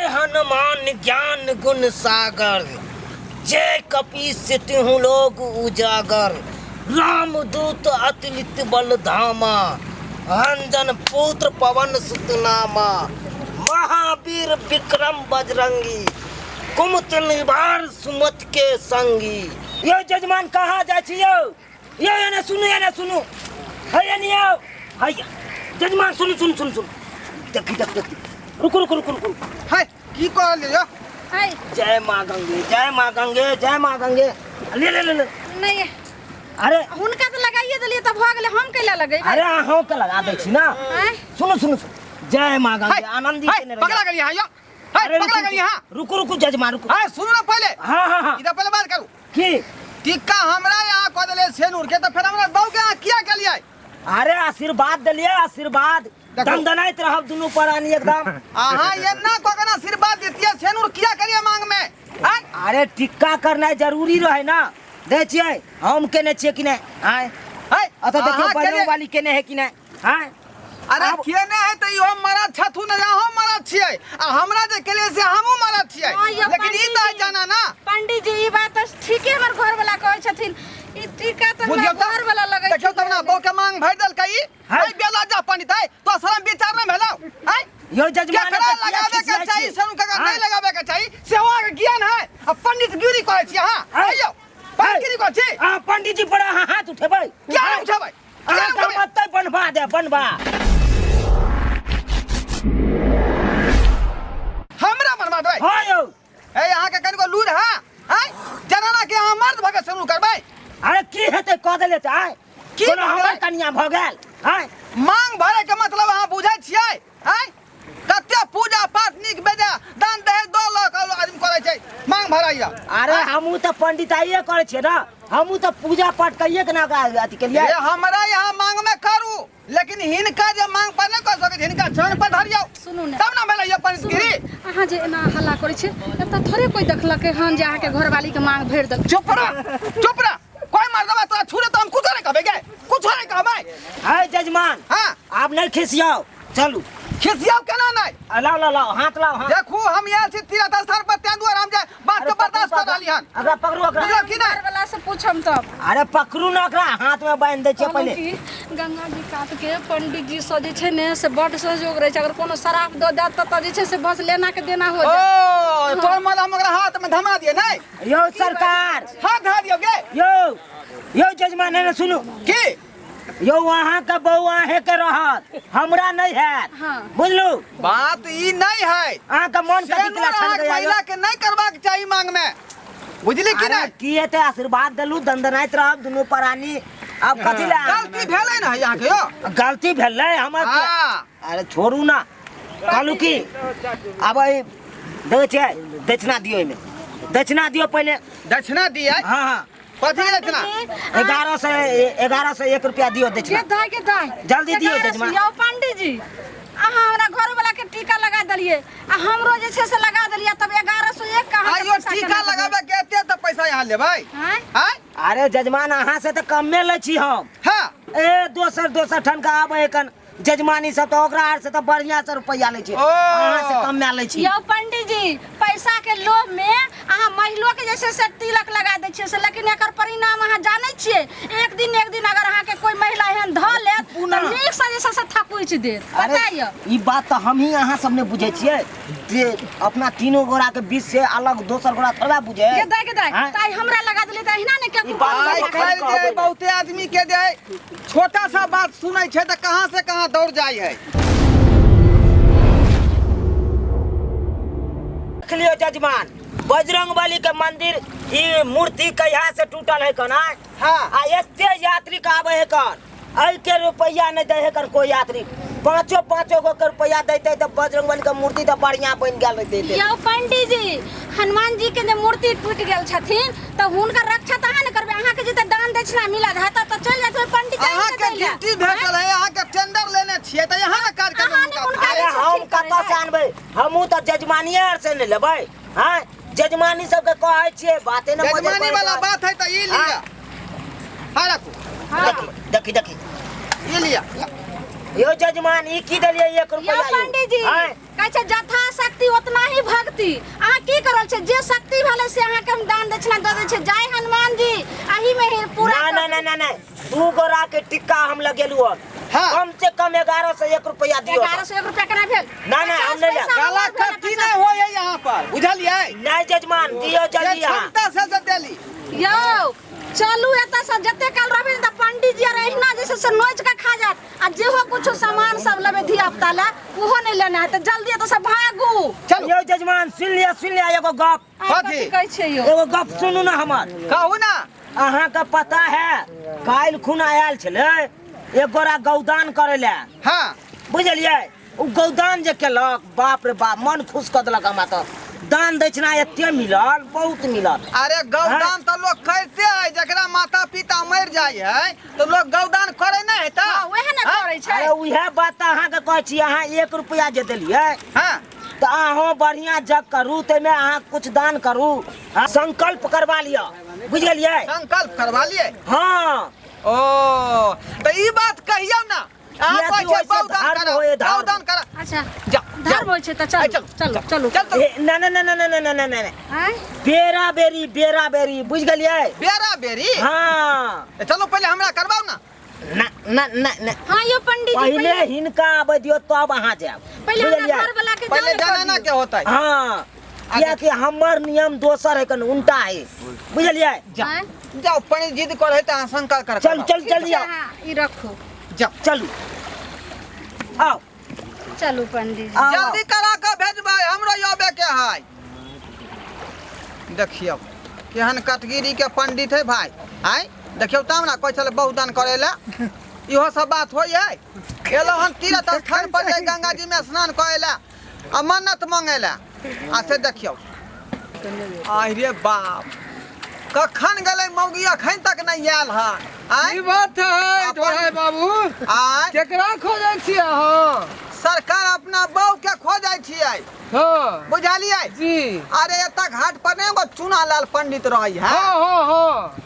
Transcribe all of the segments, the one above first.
हनुमान ज्ञान गुण सागर, जय कपीस तिहु लोग उजागर। रामदूत अतुलित बल धामा, अंजन पुत्र पवन सुत नामा। महावीर विक्रम बजरंगी, कुमत निवार सुमत के संगी। यो जजमान कहाँ जा छियो? ये ना सुनो, ये ना सुनो, है नहीं आओ, है जजमान सुनो सुनो सुनो सुनो, देखी देख देख, रुको रुको रुको रुको, है की कर लियो? है जय माँ गंगे, जय माँ गंगे, जय माँ गंगे। ले ले ले ले, नहीं अरे हुनका तो लगाइए दलिए तब हो गेले, हम कैला लगे? अरे हो के लगा दे छी ना। हैं? सुनो सुनो सुनो, जय माँ गंगे, आनंदी के ने पकड़ा गली हां यो, है पकड़ा गली हां। रुको रुको जजमान रुको, है सुनो ना पहले, हाँ हाँ हाँ, इधर पहले बात करू की टिक्का हमरा यहाँ कह देले सेनूर के, तो फिर हमरा बहू के यहाँ किया के लिए? अरे आशीर्वाद दलिए, आशीर्वाद दंदनाइत रहब दुनू प्राणी एकदम। आहा ये ना कोना आशीर्वाद देतिया, सेनूर किया करिए मांग में? हैं? अरे टिक्का करना जरूरी रहे ना, दे छिए हम केने छिए कि नहीं? हैं है अतो देखियो बजरंग वाली केने है कि नहीं? हैं अरे केने है त इहो मरा छथु न, हम मरा छियै आ हमरा जे केले से हमहु मरा छियै, हाँ, ये लेकिन ई त जाना ना पंडित जी ई बात ठीक है, हमर घर वाला कहै छथिन ई टीका त बुझियो हमरा घर वाला लगै छै। देखियो तब ना बहू के मांग भर देल कई है बेला जा पंडित है तो शरम विचार न भेलौ। हैं यो जजमान केकरा लगावे के चाहिए, सनु का नहीं लगावे के चाहिए, सेवा के ज्ञान है। अब पंडित गिरी कहै छी हां, आइयो पंडित गिरी कहै छी। हां पंडित जी बड़ा हाथ उठेबै, क्या उठेबै? क्या मत बनवा दे, बनवा हमरा बनवा देबै? हां यो, ए यहाँ के कनिको लूर है, हैं जनाना के यहाँ मर्द भगे शुरू करबै? अरे की हेतै कह देले त आय की कोनो भऽ हमर गेलै? कन्या भ गेल। हैं मांग भरे के मतलब अहाँ बुझै छियै? हैं कते पूजा पाठ निक बेजा दान दहेज 2 लाख आदमी करै छै, मांग भराइया। अरे हमहू त पंडिताइए करे छिए ना, हमहू त पूजा पाठ कइए के ना अथी के लिए। ये हमरा यहाँ मांग में करू, लेकिन हिनका जे मांग पर नहीं कर सकै, हिनका छन पर धरियौ सुनू ने, तब ना भेलै ये पंडित गिरी। अहाँ जे एना हल्ला करै छै एत थोड़े कोई देखलकै हम जे अहाँ के घरवाली के मांग भर देल। चुप रह, चुप रह, कोई मर्दवा तोरा छुरे तो हम कुछ नहीं कहबै गे, कुछ नहीं कहबै। है जजमान हां आप नहीं खिसियाओ, चलू खिसियाओ केना नहीं? लाओ लाओ लाओ हाथ लाओ, हाथ देखू हम यहाँ से तीर्थ स्थान पर तें दुआर हम जे बात के बर्दाश्त कर रहली हन। अगला पकड़ू, अगला बुझलियो कि नहीं? घर वाला से पूछम तब। अरे पकड़ू ना, अगला हाथ में बांध दे छिए पहले। कि गंगा जी काट के पंडित जी से जे छै ने से बड सहयोग रहे छै, अगर कोनो शराब द देत त जे छै से बस लेना के देना हो जाए। ओ तोर मल हम ओकरा हाथ में थमा दिए नहीं, यो सरकार, हाथ धरा दियो गे। यो जजमान है ना, सुनो की यो वहाँ का बउआ है के रहत, हमरा नहीं है। हाँ। बुझलू बात ई नहीं है, अहाँ का मन का सेनूर दिखला अहाँ ठन गया। महिला के नहीं करबाक चाहिए मांग में, बुझली कि अरे नहीं? की हेते आशीर्वाद देलू, दंदनाइत रहब दुनू प्राणी। अब कथी ला गलती भेलै ना यहाँ के यो? गलती भेलै हमर? हाँ। अरे छोड़ू ना, कहलू की अब दे छै दक्षिणा दियो, में दक्षिणा दियो पहले। दक्षिणा दिए? हाँ हाँ, कथी के दक्षिणा? 1101 रुपया दियो के दक्षिणा, दाय के दाय जल्दी दियो जजमान। यो पंडित जी अहाँ हमरा घर वाला के टीका लगा दलिए आ हमरो जे छै से लगा दलिए, तब 1101 कहाँ आइयो टीका लगाबे के एते त पैसा यहाँ लेबै? हैं? हैं? अरे जजमान अहाँ से तो कमे ले छी हम। हां ए दोसर ठन का आबे कन जजमानी सब तो ओकरा आर से तो बढ़िया से रुपया ले छी, ओ। अहाँ से कम ले छी। यो पंडित जी पैसा के लोभ में अहाँ महिलो के जैसे से तिलक लगा दै छियै से, लेकिन एकर परिणाम अहाँ जानै छियै? एक दिन अगर अहाँ के कोई महिला एहन ध लेत त नीक से जैसे से थकुच देत। बताइयो ई बात तो हम ही अहाँ सब ने बुझे छियै, जे अपना तीनों गोरा के बीच से अलग दोसर गोरा थोड़ा बुझे। के दाय हाँ? ताई हमरा लगा देले त हिना ने के आई काल दे बहुते आदमी के दे, छोटा सा बात सुनै छै त कहां से कहां दौड़ जाय है। देख लियो जजमान, बजरंग बली के मंदिर ई मूर्ति कहिया से टूटल है कना। हां आ एते यात्री का आवे है कर, आई के रुपया नहीं दे है कर कोई यात्री, पाँचो गो के रुपया देते तो बजरंग बली के मूर्ति तो बढ़िया बन गेल रहते। यो पंडित जी हनुमान जी के जे मूर्ति टूट गेल छथिन त हुनकर रक्षा त अहाँ ने करबे, अहाँ के जे दान दक्षिणा मिला रहता त चल जात पंडित जी अहाँ के ड्यूटी भेटल है, अहाँ के टेंडर लेने छियै त यहाँ ना काज करबै। अरे हम कतऽ से आनबै, हमहू तो जजमानिये आर से ने लेबै। हाँ जजमानी सब के कहै छियै, बाते न जजमानी वाला बात है त ई लिया। हां रखो, देखी देखी ई लिया। यो जजमान ई की देलिए 1 रुपया। यो पंडित जी कहै छै जथा शक्ति उतना ही भग अहाँ की करल छै जे शक्ति भले से अहाँ के हम दान दक्षिणा दे दै छै। जय हनुमान जी अही में ही पूरा ना 2 गोरा के टिक्का हम लगेलू और हाँ। कम से कम 11 से 1 रुपया दियो। 1101 रुपया केना भेल? ना हम नहीं ले। काला कत्ती नहीं होय यहाँ पर, बुझलियै? नहीं जजमान दियो जल्दी यहाँ। क्षमता से देली। यो चलू एतऽ से जते काल रहबे त पंडित जी रहिना जैसे से नोच के खा जात आ जेहो कुछ सामान सब लेबे धिया पुता ले ओहो नहीं लेना है त जल्दी एतऽ से भागू। चलो यो जजमान सुन लिया एगो गप। कथी कहै छै यो? एगो गप सुनू ना हमर। कहू ना। अहाँ का पता है काल खुना आयल छले एक गोरा गौदान करे ले। हाँ बुझलिए उ गौदान जे केलक बाप रे बाप मन खुश कर देलक। हमरा तो दान दक्षिणा एते मिलल बहुत मिलल। अरे गौदान तो लोग करते है, जकरा माता पिता मर जाय है तो लोग गौदान करे नहीं है। हां ओहे ने करै छै। अरे उहे बात अहाँ के कहै छी। अहाँ 1 रुपया जे देलिए हाँ तो अहाँ बढ़िया जग करू ते में अहाँ कुछ दान करू। संकल्प करवा लिया बुझलिए। संकल्प करवा लिए। हाँ ओ तो ई बात कहियो ना। अहाँ किया कहै कि छै वैसे गौदान धर्म करो, होए धर्म। गौदान करो। अच्छा जा धर्म होइ छै त चलू चलू चलू चल तो। ना हैं बेरा बेरी बुझ गलिए। बेरा बेरी। हाँ चलो पहले हमरा करवाओ ना। ना हां यो पंडित जी पहले हिनका आबे दियो तब अहाँ जाब। पहले हमरा घर वाला के पहले जाने जाना क्या होता है। हाँ किया कि हमर नियम दोसर है कन उल्टा है बुझलिए। जाओ पंडित जिद करे त अहाँ संकल्प कर। चल जल्दी आओ। ई रखो जाओ चलू आओ चलू पंडित जी। आओ। जल्दी करा के भेजबै, हमरो आबे के है। देखियो केहन कटगिरी के पंडित है भाई। आय देखियो तब ना कोई चले बहुदान करे ला। इहो सब बात होय है। एलो हम तीर्थ स्थान पर जाय गंगा जी में स्नान करे ला आ मन्नत मांगे ला। आ से देखियो आय रे बाप कखन गले मौगी अखन तक नहीं आयल है। आय ई बात है तोरे बाबू। आय केकरा खोजै छियै अहाँ? सरकार अपना बहू के खोजै छियै। हाँ बुझलियै जी। अरे एतऽ घाट पर ने एगो चुनालाल पंडित रही है। हाँ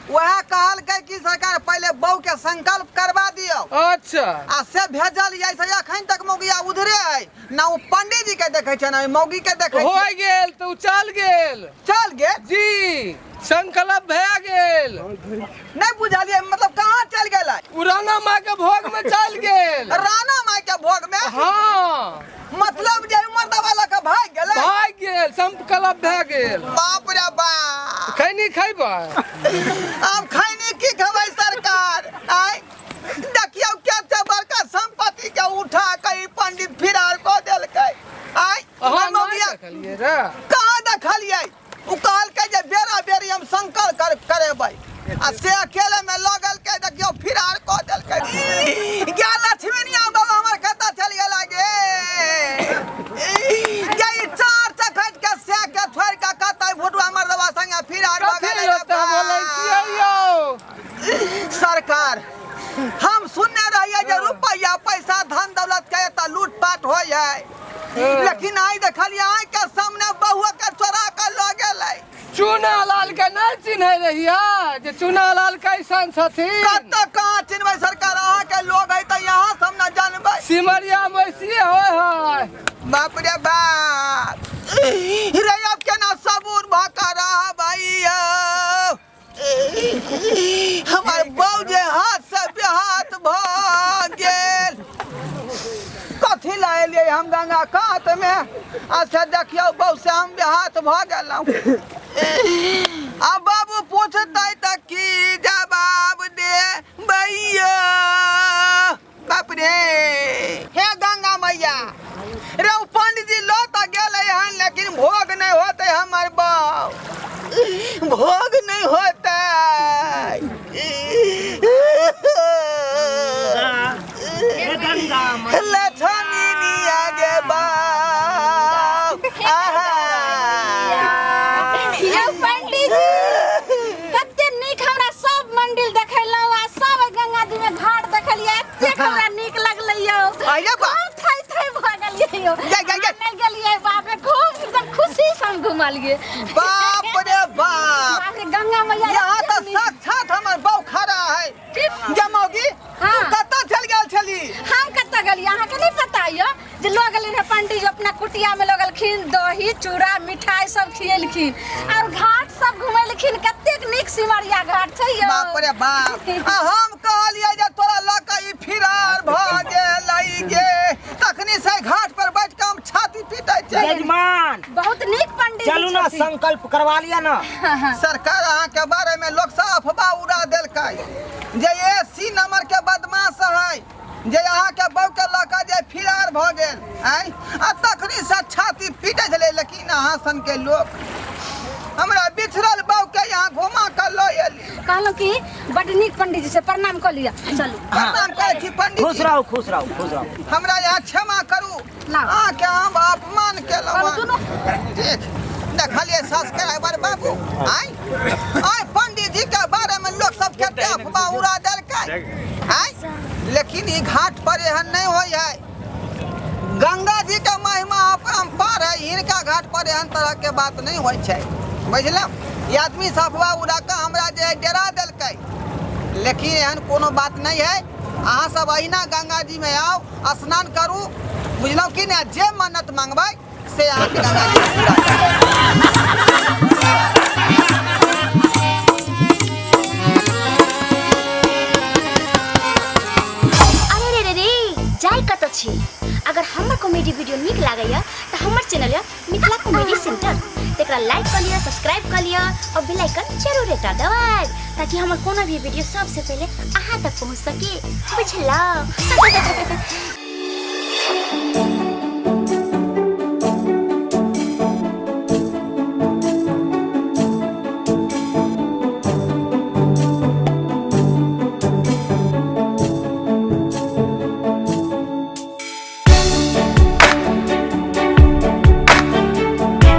वह कहलकै कि सरकार पहले बहू के संकल्प करवा दियो। अच्छा आ से भेजल जाय से अखन तक मौगिया उधरे है ना। वो पंडित जी के देखे छै ना मौगी के देखे हो छै। गेल तो चल गेल चल गेल जी। संकल्प भए गेल। नहीं बुझलियै मतलब कहाँ चल गेल है? उराना माँ के भोग में चल गेल। राणा माई के भोग में। हाँ मतलब जे मर्दा वाला के भाग गेलै। भाग गेल संकल्प भए गेल। बाप रे बाप खैनी खैबै? अब खैनी की खबै सरकार। आय देखियो केते बड़का संपत्ति के उठा के ई पंडित फिरार को देलकै। आय अहाँ नहीं मौगिया देखलियै रे। कहाँ देखलियै? उ कहलकै जे बेरा बेरी हम संकल्प करेबै आ से अकेले में लगल के देखियो फिरार को देलकै। क्या लक्ष्मीनिया बाबा हमर खाता चल गेला गे। ये 4 चखट के से के छोड़ के कतै भुटवा हमर दवा संगे फिरार भ कथी गेलै होता बोलै छियै यौ? सरकार हम सुनने रहिए जे रुपया पैसा धन दौलत के एतऽ लूटपाट होय है। लेकिन आई देखलिए आँख के सामने बहुआ के चोरा के लऽ गेलै। चूना लाल के नहीं चिन्ह रहिया जे चूना लाल कैसन छथिन? कतऽ कहाँ चिन्हबै सरकार? अहाँ के लोग है तो यहाँ से हम न जानबै। सिमरिया मैसी होय है। बाप रे बाप रे अब केना सबूर भका रहा भाई। हमार बहू जे हाथ से बेहाथ भ गेल। कथी ला एलियै हम गंगा कात में? अच्छा देखियो बहू से हम बेहाथ भ गेलहुँ। अब बाबू पूछतै त की जवाब दे भैया? बाप रे हे गंगा मैया रे उ पंडित जी लो त गेलै हन लेकिन भोग नहीं होते हमर बहू। भोग नहीं होते। लक्ष्मी निया गे बाप। यो पंडित जी कते नीक हमरा सब मंदिर देखैलौ आ सब गंगा जी में घाट देखलियै। एते हमरा नीक लगलै यौ। आइए बा थाई थाई भ गेलियै यौ। नहीं गेलियै बाप रे खूब एकदम खुशी से घुमलियै। बाप रे बाप बाप रे गंगा मैया यहाँ तो साक्षात हमर बहू खड़ा है। जमोगी हाँ। कतऽ चल गेल छली? हम कतऽ गेलियै अहाँ के नहीं पता यौ जे लोग गेलै पंडित जी अपना कुटिया में लगल खिएलखिन दही चूड़ा मिठाई सब खिएलखिन और घाट सब घुमेलखिन कतेक नीक सिमरिया घाट छै यौ बाप रे बाप आ हम कहलिए जे तोरा लका ई फिरार भ गेलै गे तखनी से घाट पर बैठ के हम छाती पीटै छै यजमान बहुत नीक पंडित चलू ना संकल्प करवा लिया ना। सरकार अहाँ के बारे में लोग सब अफवाह उड़ा देलकै जे एसी नंबर के बदमाश है जे अहाँ के बहू के लका जे फिरार भ गेल हैं आ तखनी से छाती पीटै छलै लेकिन अहाँ सन के लोग हमरा बिछड़ल बहू के यहाँ घुमा के ल एली कहलो कि बड नीक पंडित जी से प्रणाम कर लिया चलू प्रणाम करै छी पंडित खुश जी। रहो खुश रहो खुश रहो। हमरा यहाँ क्षमा करू लाओ। अहाँ के हम अपमान करू केलहुँ दुनू। देख देखलिए सब्सक्राइबर बाबू आय पंडित जी के बारे में लोग सब के अफवाह उड़ा देलकै आय लेकिन ई घाट पर एहन नहीं होय है। गंगा जी के महिमा अपरंपार है हिनका घाट पर एहन तरह के बात नहीं होय छै बुझलौ। ई आदमी सब अफवाह उड़ा के हमरा जे डरा देलकै लेकिन एहन कोनो बात नहीं है। अहाँ सब अहिना गंगा जी में आओ स्नान करू बुझलौ कि ने जे मन्नत मांगबै से अहाँ के गंगा जी में पूरा करबै। अरे रे रे जाय कत छी। अगर हमर कॉमेडी वीडियो नीक लागैया त हमर चैनल मिथिला कॉमेडी सेंटर तेकरा लाइक कर लिया सब्सक्राइब कर लिया और बेल आइकन जरूर दबा दबाए ताकि हमर कोनो भी वीडियो सबसे पहले अहाँ तक पहुंच सके बुझलौ।